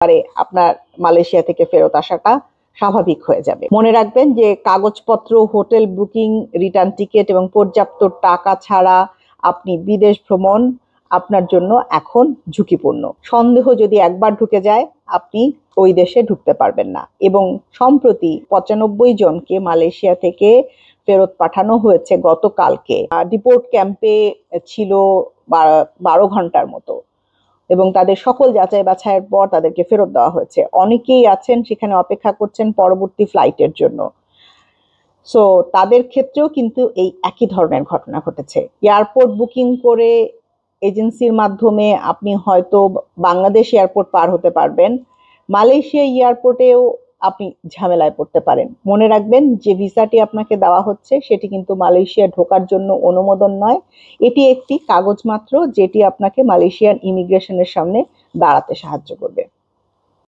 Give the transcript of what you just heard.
পারে আপনার মালয়েশিয়া থেকে ফেরত আসাটা স্বাভাবিক হয়ে যাবে। মনে রাখবেন যে কাগজপত্র, হোটেল বুকিং, রিটার্ন টিকিট এবং পর্যাপ্ত টাকা ছাড়া আপনি বিদেশ ভ্রমণ আপনার জন্য এখন ঝুঁকিপূর্ণ। সন্দেহ যদি একবার ঢুকে যায় আপনি ওই দেশে ঢুকতে পারবেন না। এবং সম্প্রতি 95 জনকে মালয়েশিয়া থেকে ফেরত পাঠানো হয়েছে গতকালকে। ডিপোর্ট ক্যাম্পে ছিল 12 ঘন্টার মতো এবং তাদের সকল যাচাই বাছাইয়ের পর তাদেরকে ফেরত দেওয়া হয়েছে। অনেকেই আছেন সেখানে অপেক্ষা করছেন পরবর্তী ফ্লাইটের জন্য। সো তাদের ক্ষেত্রেও কিন্তু এই একই ধরনের ঘটনা ঘটেছে। এয়ারপোর্ট বুকিং করে এজেন্সির মাধ্যমে আপনি হয়তো বাংলাদেশ এয়ারপোর্ট পার হতে পারবেন, মালয়েশিয়া এয়ারপোর্টেও আপনি ঝামেলায় পড়তে পারেন। মনে রাখবেন যে ভিসাটি আপনাকে দেওয়া হচ্ছে সেটি কিন্তু মালয়েশিয়া ঢোকার জন্য অনুমোদন নয়, এটি একটি কাগজ মাত্র যেটি আপনাকে মালয়েশিয়ান ইমিগ্রেশনের সামনে দাঁড়াতে সাহায্য করবে।